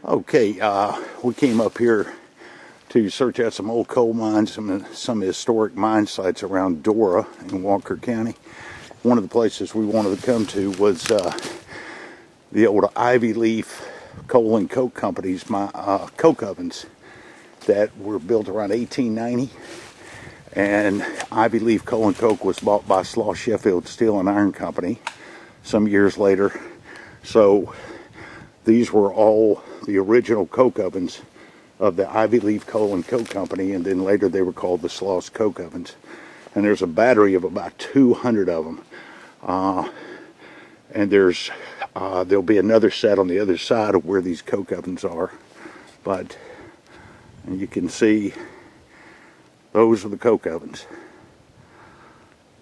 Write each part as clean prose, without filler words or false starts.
Okay, we came up here to search out some old coal mines, some historic mine sites around Dora in Walker County. One of the places we wanted to come to was the old Ivy Leaf Coal and Coke Company's coke ovens that were built around 1890. And Ivy Leaf Coal and Coke was bought by Sloss-Sheffield Steel Iron Company some years later. So these were all the original coke ovens of the Ivy Leaf Coal and Coke Company, and then later they were called the Sloss coke ovens. And there's a battery of about 200 of them. And there'll be another set on the other side of where these coke ovens are. But you can see those are the coke ovens.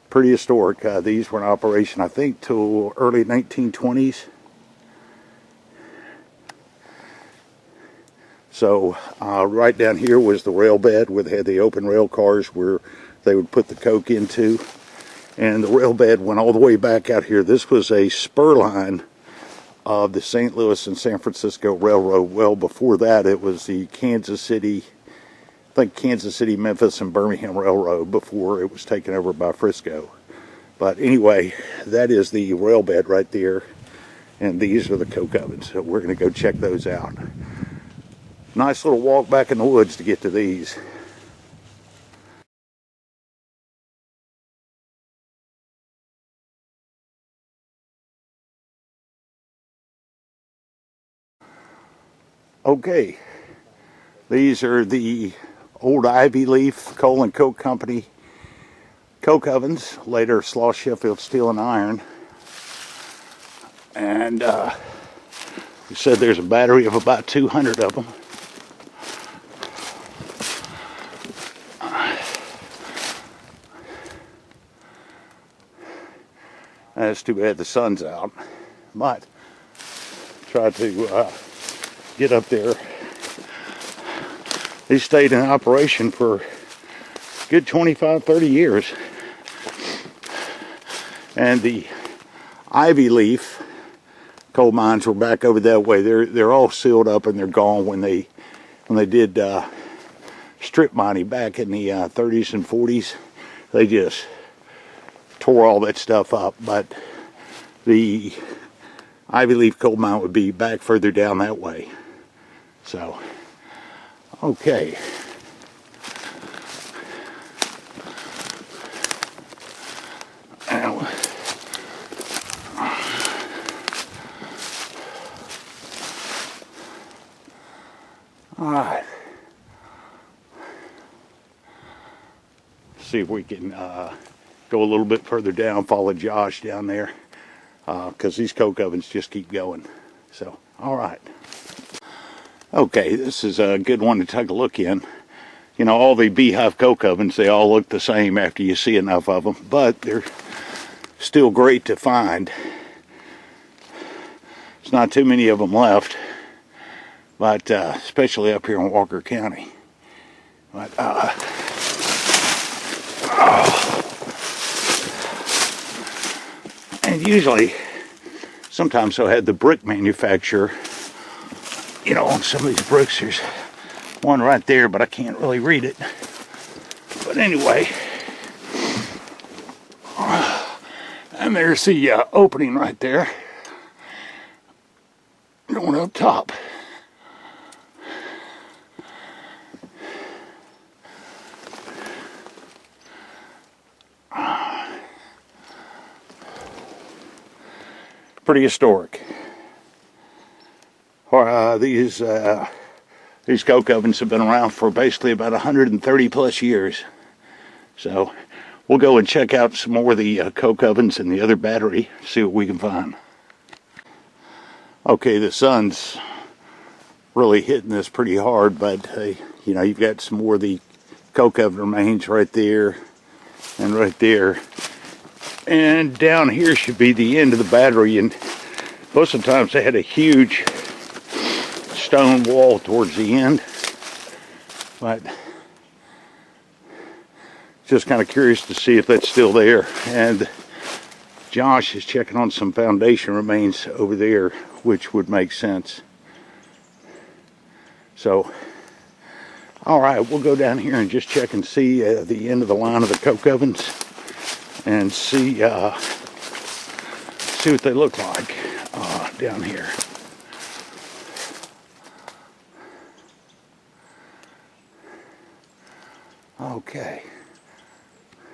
Pretty historic. These were in operation, I think, till early 1920s. So right down here was the rail bed where they had the open rail cars where they would put the coke into. And the rail bed went all the way back out here. This was a spur line of the St. Louis and San Francisco Railroad. Well, before that, it was the Kansas City, Memphis, and Birmingham Railroad before it was taken over by Frisco. But anyway, that is the rail bed right there. And these are the coke ovens. So we're going to go check those out. Nice little walk back in the woods to get to these. Okay, these are the old Ivy Leaf Coal and Coke Company coke ovens, later Sloss-Sheffield Steel and Iron. And we said there's a battery of about 200 of them. That's too bad the sun's out, but try to get up there. They stayed in operation for a good 25-30 years. And the Ivy Leaf coal mines were back over that way. They're all sealed up and they're gone when they did strip mining back in the 30s and 40s. They just tore all that stuff up. But the Ivy Leaf coal mine would be back further down that way. So, okay. All right. See if we can go a little bit further down, follow Josh down there, because these coke ovens just keep going. So, all right. Okay, this is a good one to take a look in. You know, all the Beehive coke ovens, they all look the same after you see enough of them, but they're still great to find. There's not too many of them left, but especially up here in Walker County. But and usually, sometimes they'll have the brick manufacturer. You know, on some of these bricks, there's one right there, but I can't really read it. But anyway, and there's the opening right there. Going up top. Pretty historic. These coke ovens have been around for basically about 130 plus years. So we'll go and check out some more of the coke ovens and the other battery, see what we can find. Okay, the sun's really hitting this pretty hard, but you know, you've got some more of the coke oven remains right there and right there. And down here should be the end of the battery, and most of the times they had a huge stone wall towards the end, but just kind of curious to see if that's still there. And Josh is checking on some foundation remains over there, which would make sense. So, all right, we'll go down here and just check and see the end of the line of the coke ovens and see what they look like down here.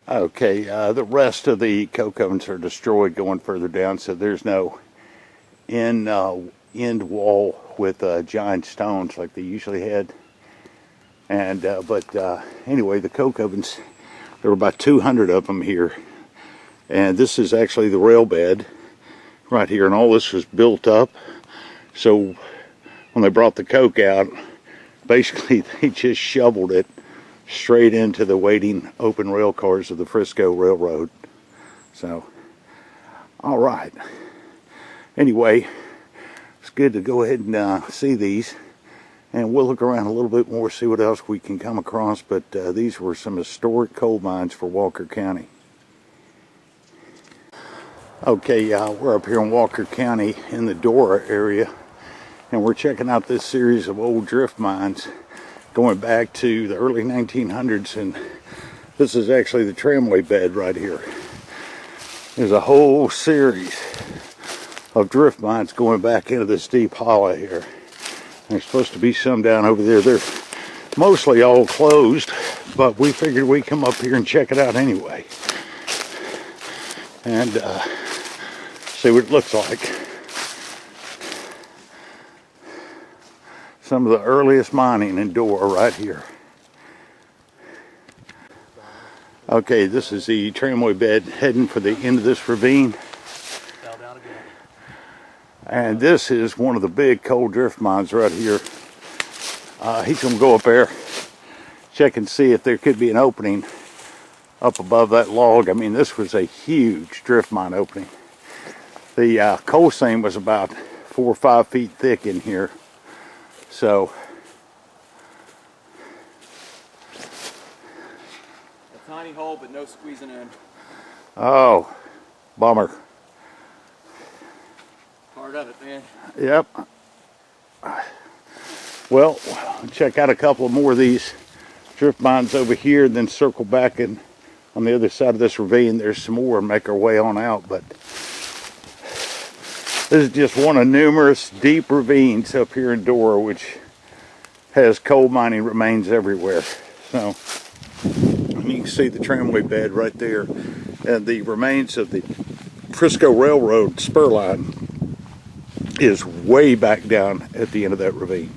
Okay, the rest of the coke ovens are destroyed going further down, so there's no end wall with giant stones like they usually had. And anyway, the coke ovens, there were about 200 of them here, and this is actually the rail bed right here, and all this was built up. So when they brought the coke out, basically they just shoveled it straight into the waiting open rail cars of the Frisco Railroad. So, all right. Anyway, it's good to go ahead and see these. And we'll look around a little bit more, see what else we can come across. But these were some historic coal mines for Walker County. Okay, we're up here in Walker County in the Dora area. And we're checking out this series of old drift mines going back to the early 1900s. And this is actually the Tramway Bed right here. There's a whole series of drift mines going back into this deep hollow here. There's supposed to be some down over there. They're mostly all closed, but we figured we'd come up here and check it out anyway. And see what it looks like. Some of the earliest mining in Dora right here. Okay, this is the Tramway Bed heading for the end of this ravine. And this is one of the big coal drift mines right here. He's going to go up there, check and see if there could be an opening up above that log. I mean, this was a huge drift mine opening. The coal seam was about 4 or 5 feet thick in here. So, a tiny hole, but no squeezing in. Oh, bummer. Part of it, man. Yep. Well, check out a couple more of these drift mines over here, and then circle back and on the other side of this ravine there's some more and make our way on out. But this is just one of numerous deep ravines up here in Dora, which has coal mining remains everywhere. So, and you can see the Tramway Bed right there, and the remains of the Frisco Railroad spur line is way back down at the end of that ravine.